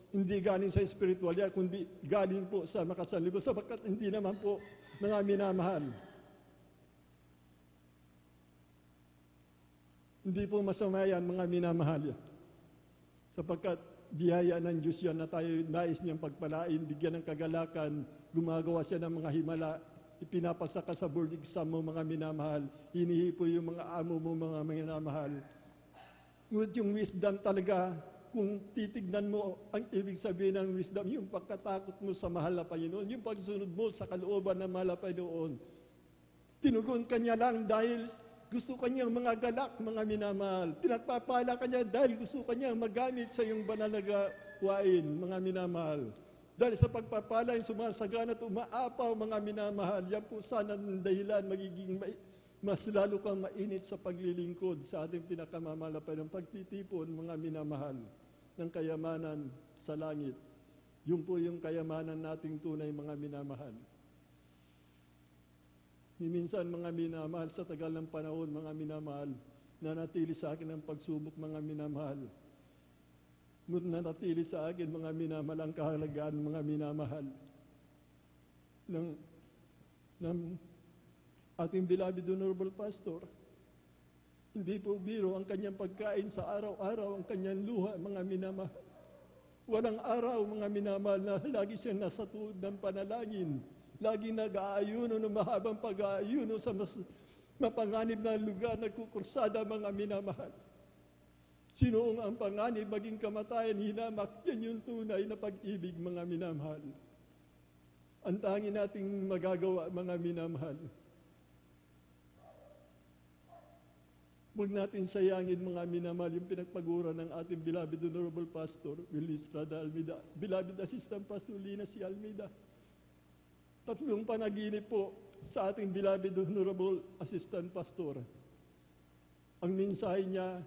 hindi galing sa spiritual yan, kundi galing po sa makasanlibutan, sapagkat hindi naman po, mga minamahal. Hindi po masama yan, mga minamahal. Sapagkat biyaya ng Diyos yan na tayo nais niyang pagpalain, bigyan ng kagalakan, gumagawa siya ng mga himala, ipinapasa ka sa board exam mo, mga minamahal, hinihipo yung mga amo mo, mga minamahal. Ngunit yung wisdom talaga, kung titignan mo ang ibig sabihin ng wisdom, yung pagkatakot mo sa mahal na Panginoon, yung pagsunod mo sa kalooban ng mahal na Panginoon. Tinugon ka niya lang dahil gusto ka niyang mga galak, mga minamahal. Pinagpapala ka niya dahil gusto ka niyang magamit sa iyong banal na gawain, mga minamahal. Dahil sa pagpapala yung sumasagana at umaapaw, mga minamahal, yan po sana ng dahilan magiging mas lalo kang mainit sa paglilingkod sa ating pinakamamalapan ng pagtitipon, mga minamahal, ng kayamanan sa langit. Yun po yung kayamanan nating tunay, mga minamahal. Minsan, mga minamahal, sa tagal ng panahon, mga minamahal, nanatili sa akin ang pagsubok, mga minamahal. Ngunit nanatili sa akin, mga minamahal, ang kahalagaan, mga minamahal, ng ating beloved honorable pastor. Hindi po biro ang kanyang pagkain sa araw-araw, ang kanyang luha, mga minamahal. Walang araw, mga minamahal, na lagi siyang nasa tuod ng panalangin. Lagi nag-aayuno ng mahabang pag-aayuno sa mas mapanganib na lugar, nagkukursada, mga minamahal. Sinoong ang panganib, maging kamatayan, hinamak, yan yung tunay na pag-ibig, mga minamahal. Ang tangi nating magagawa, mga minamahal. Huwag natin sayangin, mga minamahal, yung pinagpagura ng ating beloved honorable pastor, Willie Estrada Almeida, beloved assistant pastor Lina C. Almeida. 3 panaginip po sa ating beloved honorable assistant pastor. Ang mensahe niya,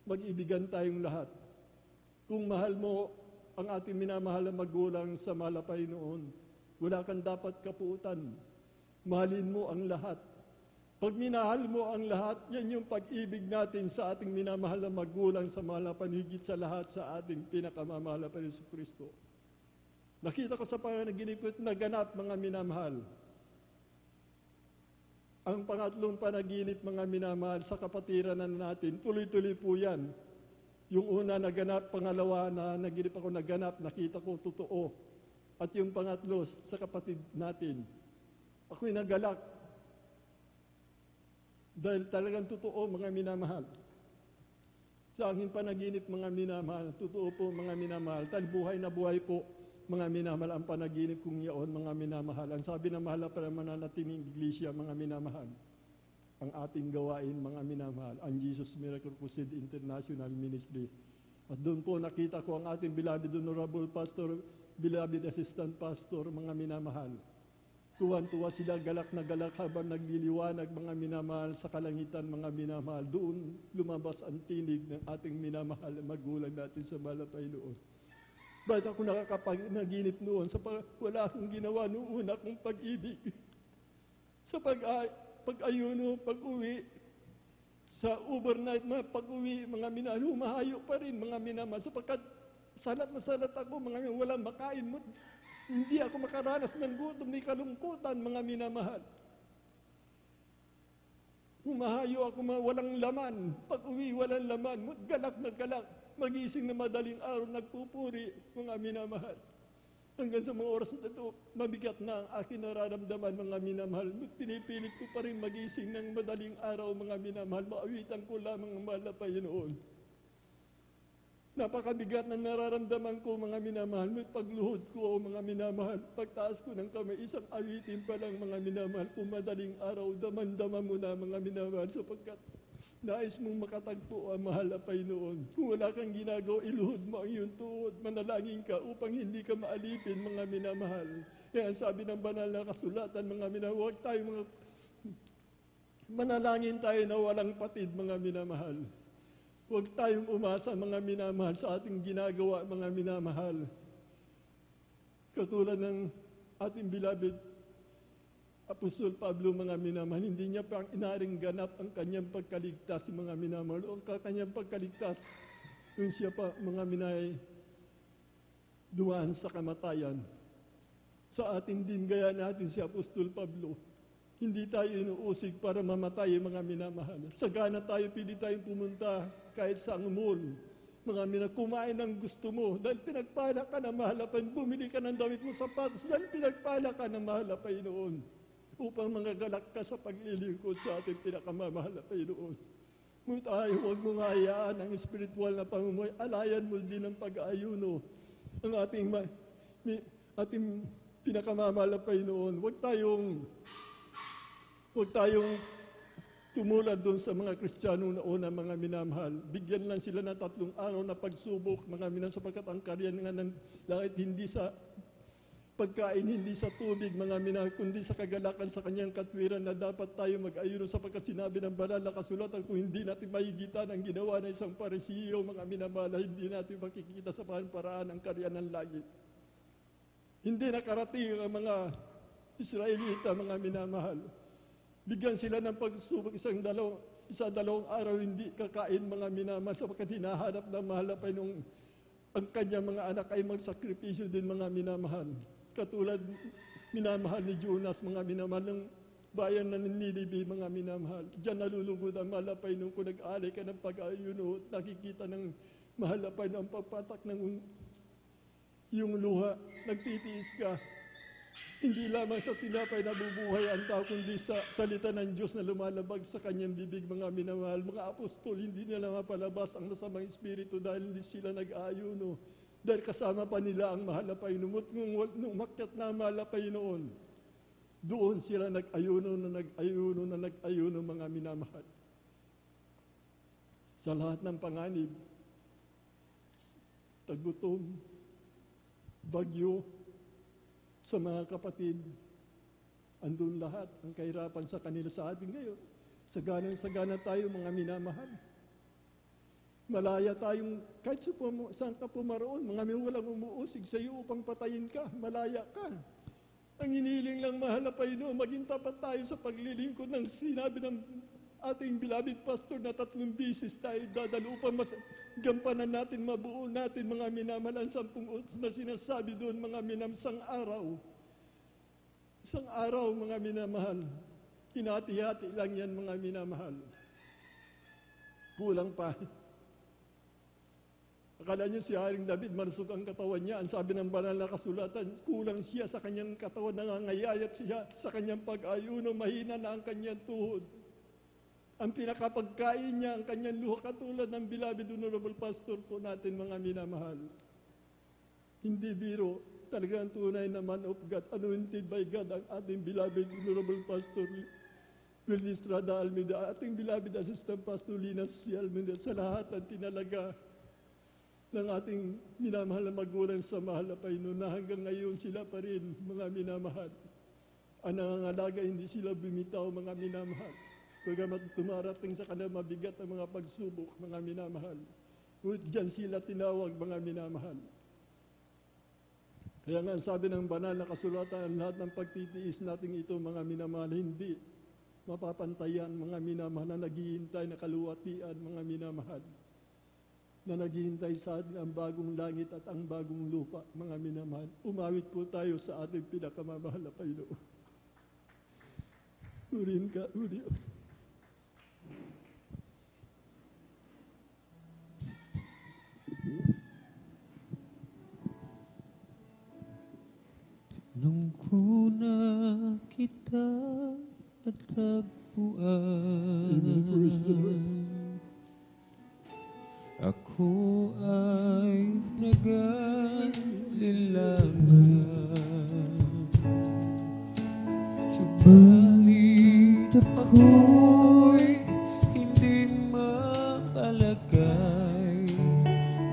mag-ibigan tayong lahat. Kung mahal mo ang ating minamahal na magulang sa mahal na Panginoon, wala kang dapat kapuutan. Mahalin mo ang lahat. Pag minahal mo ang lahat, yan yung pag-ibig natin sa ating minamahal na magulang sa mahal na panigit sa lahat sa ating pinakamamahal na Panginoon Kristo. Nakita ko sa panaginip ko, naganap mga minamahal. Ang pangatlong panaginip mga minamahal sa kapatiranan natin, tuloy-tuloy po yan. Yung una naganap, pangalawa na naginip ako naganap, nakita ko totoo. At yung pangatlo sa kapatid natin, ako'y nagalak. Dahil talagang totoo mga minamahal. Sa aking panaginip mga minamahal, totoo po mga minamahal. Dahil buhay na buhay po mga minamahal ang panaginip kong yaon mga minamahal. Ang sabi na mahal para mananatiling iglesia mga minamahal. Ang ating gawain mga minamahal, ang Jesus Miracle Crusade International Ministry. At doon po nakita ko ang ating beloved Honorable Pastor, beloved Assistant Pastor, mga minamahal. Tuwan-tuwa sila, galak na galak habang nagliliwanag mga minamahal sa kalangitan mga minamahal. Doon lumabas ang tinig ng ating minamahal na magulang natin sa Malapay noon. Ba't ako nakakapag-naginip noon sa wala akong ginawa noong una kong pag-ibig. Sa pag-ayuno, pag-uwi, sa overnight, pag-uwi, mga minamahal, humahayo pa rin mga minamahal. Sapagkat salat na salat ako, mga minamahal, walang makain mo. Hindi ako makaranas ng gutom ni kalungkutan, mga minamahal. Humahayo ako, walang laman. Pag-uwi, walang laman. Galak na galak. Magising na madaling araw, nagpupuri, mga minamahal. Hanggang sa mga oras na ito, mabigat na ang aking nararamdaman, mga minamahal. Pinipilit ko pa rin magising ng madaling araw, mga minamahal. Maawitan ko lamang ang mahal na Panginoon. Napakabigat na nararamdaman ko, mga minamahal. Pagluhod ko, mga minamahal. Pagtaas ko ng kamay, isang awitin pa lang, mga minamahal. Kung madaling araw, daman-dama mo na, mga minamahal, sapagkat nais mong makatagpo ang mahal na Panginoon. Kung wala kang ginagawa, iluhod mo ang iyong tuhod. Manalangin ka upang hindi ka maalipin, mga minamahal. Kaya sabi ng banal na kasulatan, mga minamahal, huwag tayo manalangin tayo na walang patid, mga minamahal. Huwag tayong umasa, mga minamahal, sa ating ginagawa, mga minamahal. Katulad ng ating beloved Apostol Pablo, mga minamahal, hindi niya pang inaring ganap ang kanyang pagkaligtas, mga minamahal, o ang kanyang pagkaligtas, yung siya pa, mga minay, dumaan sa kamatayan. Sa atin din, gaya natin si Apostol Pablo, hindi tayo inuusig para mamatay, mga minamahal. Sagana tayo, pili tayong pumunta kahit sa mall, mga minamahal, kumain ng gusto mo, dahil pinagpala ka ng mahal na Panginoon, bumili ka ng damit mo sapatos, dahil pinagpala ka ng mahal na Panginoon. Upang magagalak ka sa paglilingkod sa ating pinakamamahal na Panginoon. Ngunit huwag mong hayaan ang spiritual na pamumuhay. Alayan mo din ang pag-aayuno ang ating pinakamamahal na Panginoon. Huwag tayong tumulad doon sa mga Kristiyanong nauna, mga minamahal. Bigyan lang sila ng 3 araw na pagsubok, mga minamahal, sapagkat ang karyan nga ng langit hindi sa pagkain, hindi sa tubig, mga minamahal, kundi sa kagalakan sa kanyang katwiran na dapat tayo mag-ayuno sapagkat sinabi ng banal na kasulatan, kung hindi natin mahigitan ang ginawa ng isang Parisiyo, mga minamahal, hindi natin makikita sa paraan ang karyan ng langit. Hindi nakarating ang mga Israelita, mga minamahal. Bigyan sila ng pagsubok, dalawang araw hindi kakain, mga minamahal, sapagkat hinahanap ng mahal na Panginoon ang kanyang mga anak ay magsakripisyo din, mga minamahal. Katulad minamahal ni Jonas, mga minamahal ng bayan na Ninive, mga minamahal. Diyan nalulugod ang mahal na Panginoon kung nag-alay ka ng pag-ayuno at nakikita ng mahal na Panginoon ang pagpatak ng iyong luha. Nagtitiis ka. Hindi lamang sa tinapay nabubuhay ang tao, kundi sa salita ng Diyos na lumalabag sa kanyang bibig, mga minamahal. Mga apostol, hindi nila mapalabas ang masamang espiritu dahil hindi sila nag-aayuno. Dahil kasama pa nila ang mahal na Panginoon. Nung umakyat na ang mahal na Panginoon, doon sila nag-ayuno, mga minamahal. Sa lahat ng panganib, tagutom, bagyo, sa mga kapatid, andun lahat ang kahirapan sa kanila sa atin ngayon. Sagana tayo, mga minamahal. Malaya tayong, kahit saan ka pumaroon, mga walang umuusig sa iyo upang patayin ka, malaya ka. Ang hiniling lang mahal na Panginoon, maging tapat tayo sa paglilingkod ng sinabi ng ating beloved pastor na 3 bisis tayo dadalo upang mas gampanan natin, mabuo natin mga minamahal ang 10 oats na sinasabi doon mga isang araw. Isang araw mga minamahal. Hinati-hati lang yan mga minamahal. Kulang pa. Akala niyo si Haring David, malusog ang katawan niya. Ang sabi ng banal na kasulatan, kulang siya sa kanyang katawan, nangangayayat siya sa kanyang pag-ayuno, mahina na ang kanyang tuhod. Ang pinakapagkain niya, ang kanyang luha, katulad ng beloved honorable pastor po natin mga minamahal. Hindi biro, talagang tunay na man of God, anointed by God, ang ating beloved honorable pastor Will Estrada Almeida, ating beloved assistant pastor Linas C. Almeida, sa lahat ng tinalaga ng ating minamahal na magulang sa mahal na Panginoon na hanggang ngayon sila pa rin mga minamahal. Ang nangangalaga, hindi sila bumitaw mga minamahal. Bagamat tumarating sa kanila mabigat ang mga pagsubok, mga minamahal. Ngunit dyan sila tinawag, mga minamahal. Kaya nga sabi ng banal na kasulatan, ang lahat ng pagtitiis natin ito, mga minamahal, hindi mapapantayan, mga minamahal, na naghihintay na kaluwatian, mga minamahal. Na naghihintay sa atin ang bagong langit at ang bagong lupa, mga minamahal. Umawit po tayo sa ating pinakamamahal na Panginoon. Urin ka, O Diyos. Nung kuna kita natagpuan, Praise the Lord. ako ay nag-alilangan. Subalit ako'y hindi makalagay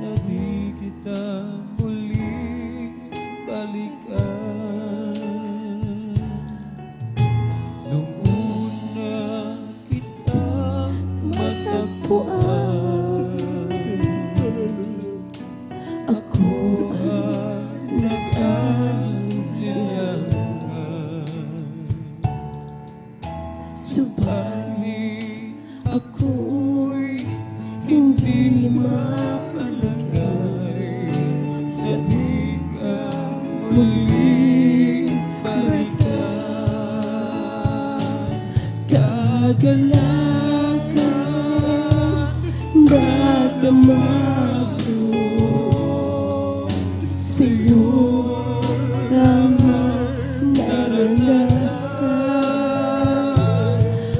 na di kita muling balikan. Nung una kita matagpuan, ako ay nag-alilangan. Subalit ako'y hindi mapalagay sa di ka muling balikan. Kagalakan dadama ko sa'yo naman naranasan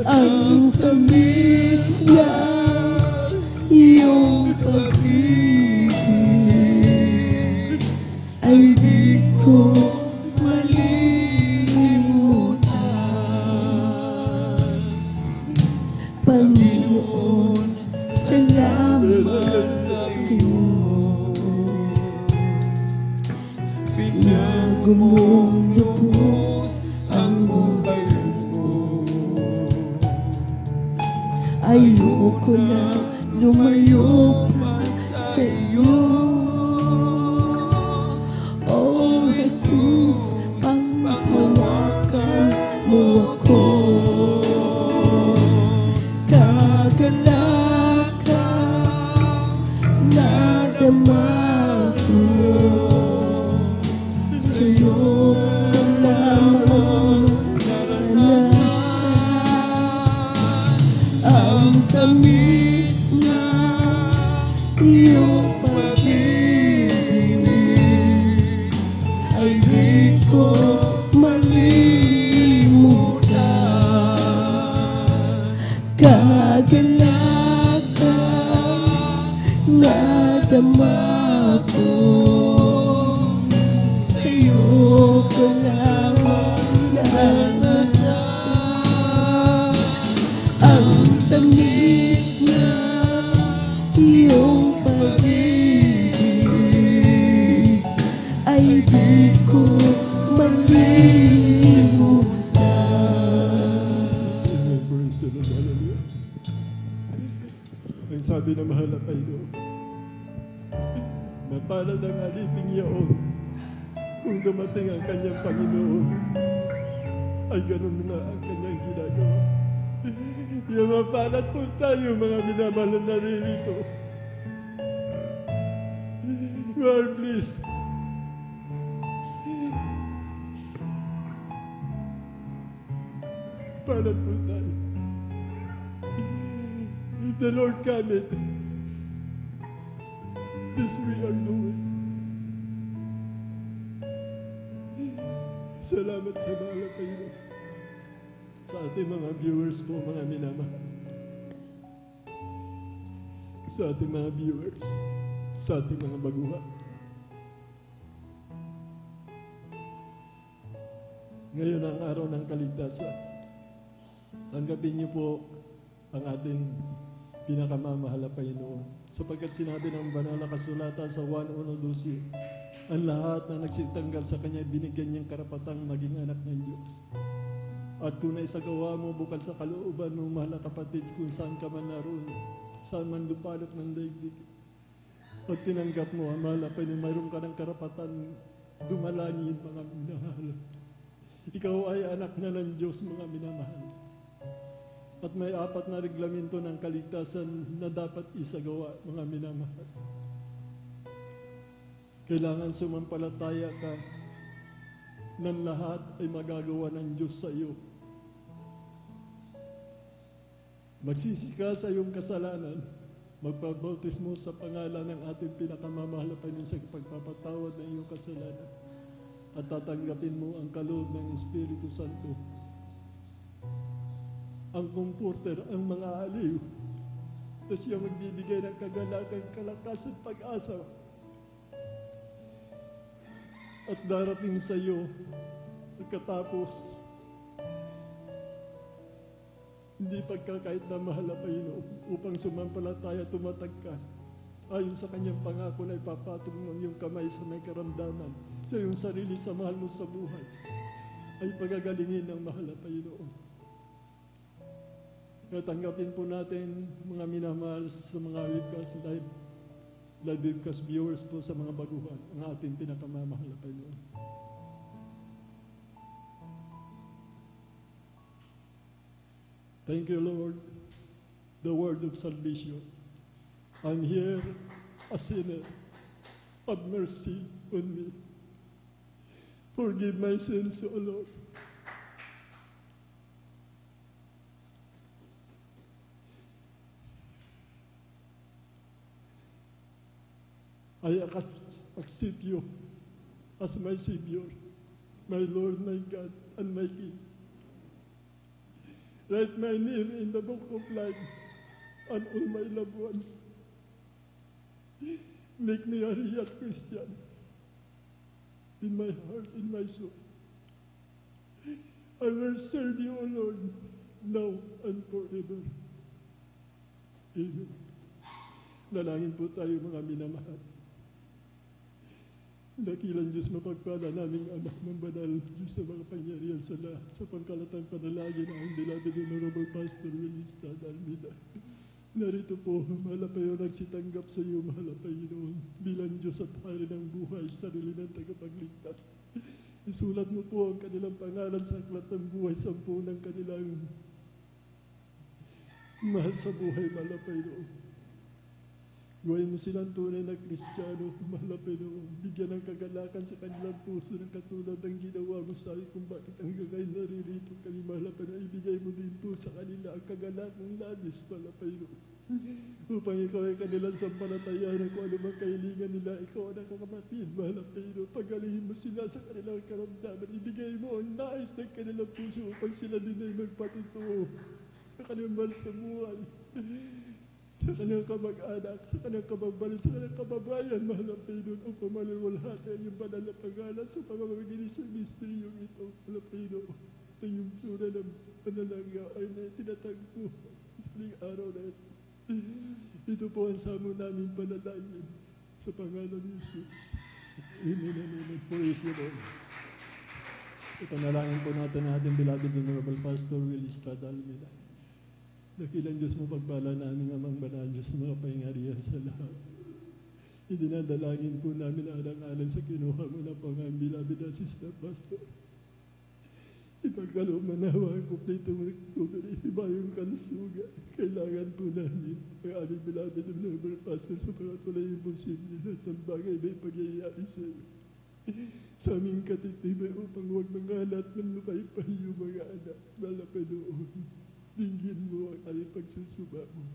ang tamis na iyong pag-ibig ay di ko malilimutan. Panginoon, salamat sa'yo. Binago mong lubos ang buhay ko. Ayoko na lumayo pa sa iyo. Oh Jesus, panghawakan mo ako. Kagalakan nadama ko. Sa'yo ko lamang naranasan ang tamis na iyong pag-ibig ay di ko malilimutan. Kagalakan nadama ko. Sa'yo ko lamang naranasan ang tamis na iyong pag-ibig ay di ko malilimutan. Praise the Lord. Hallelujah. Ang sabi ng mahal na Panginoon, mapalad ang aliping yaon kung dumating ang kanyang Panginoon, ay ganun na ang kanyang ginagawa. Yung mapalat po tayo, mga minamahal na naririto. Lord, please. Palat po tayo. If the Lord cometh, this we are doing. Salamat sa mahal na Panginoon. Sa ating mga viewers po, mga minamahal. Sa ating mga viewers, sa ating mga baguhan. Ngayon ang araw ng kaligtasan. Tanggapin niyo po ang ating pinakamamahal na Panginoon. Sapagkat sinabi ng banal na kasulatan sa 1:1-12, ang lahat na nagsitanggap sa Kanya, binigyan niyang karapatang maging anak ng Diyos. At kung naisagawa mo bukal sa kalooban mo, mahal na kapatid, kung saan ka man naroon, saan man lupalop ng daigdig, pag tinanggap mo, ang mahal na Panginoon, mayroon ka ng karapatan dumalangin, mga minamahal. Ikaw ay anak na ng Diyos, mga minamahal. At may 4 na reglamento ng kaligtasan na dapat isagawa, mga minamahal. Kailangan sumampalataya ka ng lahat ay magagawa ng Diyos sa iyo. Magsisi ka sa iyong kasalanan, magpabautismo sa pangalan ng ating pinakamamahal na Panginoon sa pagpapatawad ng iyong kasalanan at tatanggapin mo ang kaloob ng Espiritu Santo. Ang comforter, ang mga aliw, at siya magbibigay ng kagalakan, kalakasan, pag-asa. At darating sa iyo, pagkatapos, hindi pagkakait na mahal na Panginoon upang sumampalataya, tumatag ka. Ayon sa kanyang pangako na ipapatong ng iyong kamay sa may karamdaman, sa iyong sarili, sa mahal mo sa buhay, ay pagagalingin ng mahal na Panginoon. Kaya tanggapin po natin, mga minamahal, sa mga webcast live webcast viewers po, sa mga baguhan, ang ating pinakamamahal na Panginoon. Thank you, Lord, the word of salvation. I'm here, a sinner. Have mercy on me. Forgive my sins, O Lord. I accept you as my Savior, my Lord, my God, and my King. Write my name in the book of life and all my loved ones. Make me a real Christian in my heart, in my soul. I will serve you, O Lord, now and forever. Amen. Dalangin po tayo, mga minamahal. Dakilang Diyos, mapagpala naming anak ng banal Diyos sa mga pangyarihan sa lahat, sa pangkalatang panalangin ng beloved Honorable Pastor Wilista Dalmida. Narito po, mahal na Panginoon, nagsitanggap sa iyo, mahal na Panginoon, bilang Diyos at Hari ng buhay, sarili ng tagapagligtas. Isulat mo po ang kanilang pangalan sa aklat ng buhay, 10 ng kanilang mahal sa buhay, mahal na Panginoon. Gawin mo silang tunay na Kristiyano, mahal na Panginoon. Bigyan ng kagalakan sa kanilang puso ng katulad ng ginawa mo sa akin kung bakit hanggang ngayon naririto kami, mahal na Panginoon. Ibigay mo din po sa kanila ang kagalakang labis, mahal na Panginoon. Upang ikaw ay kanilang sampalatayaan kung ano mang kahilingan nila, ikaw ang nakakamatid, mahal na Panginoon. Pagalingin mo sila sa kanilang karamdaman. Ibigay mo ang nais ng kanilang puso upang sila din ay magpatutuo sa kanilang mahal sa buhay. Sa kanyang kamag-anak, sa kanyang kababayan, sa kanyang kababayan, mahal na Panginoon, upang maluwalhati ang iyong banal na pangalan sa pamamagitan sa misteryong ito, mahal na Panginoon. Ito yung plura ng panalangin ay na tinatagpo sa ling araw na ito. Ito po ang samo namin panalangin sa pangalan ni Jesus. Amen and amen. Praise the Lord. Ipanalangin po natin ating beloved Honorable Pastor Will Estrada Almeida. Dakilang Diyos mo, pagpala namin amang banal Diyos, mga pangarihan sa lahat. Idinadalangin po namin alang-alang sa kinuha mo na pangambila, beloved Assistant Pastor. Ipagkaloob manawa ang kumpletong nagtutuloy ibayong kalusugan. Kailangan po namin ang aming bilabid ng noble pastor sa mga tulay imposible lahat ng bagay na ipagyayari sa iyo. Sa aming katitibay upang huwag mangalat ng lumaypay yung mga anak. Malapanoon, dinggin mo ang aming pagsusuba mo.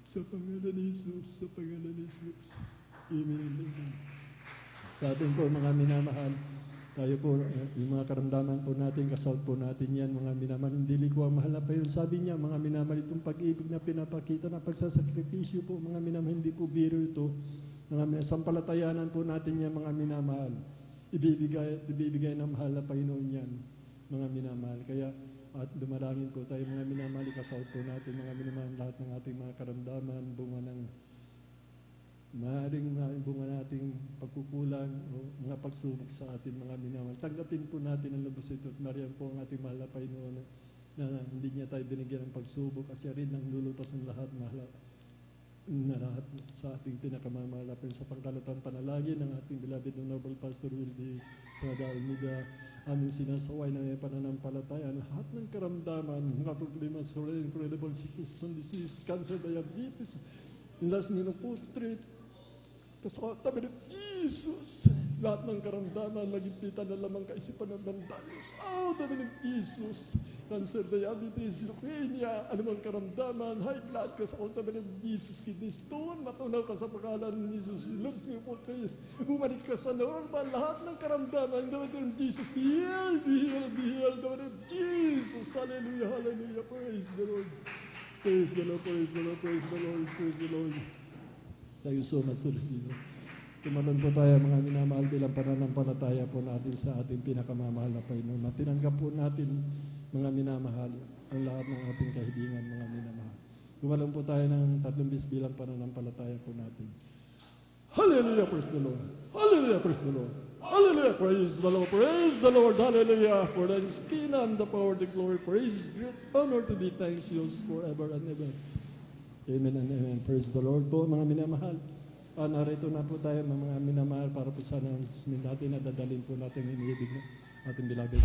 Sa pangalan ni Jesus, sa pangalan ni Jesus. Amen and amen. Sa atin po mga minamahal, tayo po, yung mga karamdaman po natin, kasawt po natin yan, mga minamahal, hindi liko ang mahal na pa yun. Sabi niya, mga minamahal, itong pag-ibig na pinapakita na pagsasakripisyo po, mga minamahal, hindi po biro ito. Mga sampalatayanan po natin yan, mga minamahal. Ibibigay ng mahal na Panginoon yan, mga minamahal. Kaya, at dumarangin po tayo, mga minamahal, kasawt po natin, mga minamahal, lahat ng ating mga karamdaman, bunga ng maaaring bunga nating pagkukulang o mga pagsubok sa atin mga minamahal. Tanggapin po natin ang lubos ito at mariyan po ang ating mahal na Panginoon na hindi niya tayo binigyan ng pagsubok at siya rin ang lulutas ng lahat na lahat sa ating pinakamamahal na sa pangkalatan panalangin ng ating beloved Honorable Pastor Wilby Trada Almeida. Aming sinasaway na may pananampalataya lahat ng karamdaman, mga problema sa incredible sickness and disease, cancer, diabetes, last menopause street, sa tabi ng Jesus, lahat ng karamdaman, magigpitan na lamang kaisipan ng landanis. Tabi ng Jesus, cancer, diabetes, leukemia, anumang karamdaman, high blood ka sa tabi ng Jesus, kidney stone, matunaw ka sa pangalan ng Jesus, Lord's name po Christ, bumalik ka sa normal, lahat ng karamdaman, tabi ng Jesus, be healed, tabi ng Jesus, hallelujah, hallelujah, praise the Lord. Praise the Lord, praise the Lord, praise the Lord, praise the Lord. Thank you so much, Lord Jesus. Tumalon po tayo mga minamahal bilang pananampalataya po natin sa ating pinakamamahal na Panginoon. Tinanggap po natin mga minamahal ang lahat ng ating kahilingan mga minamahal. Tumalon po tayo ng 3 bis bilang pananampalataya po natin. Hallelujah, praise the Lord. Hallelujah, praise the Lord. Hallelujah, praise the Lord. Praise the Lord. Hallelujah. For the kingdom, the power, the glory, praise, great honor to be thanks yours forever and ever. Amen and amen. Praise the Lord po, mga minamahal. Narito na po tayo, mga minamahal, para po sa announcement natin na dadalhin po natin iniibig na ating beloved.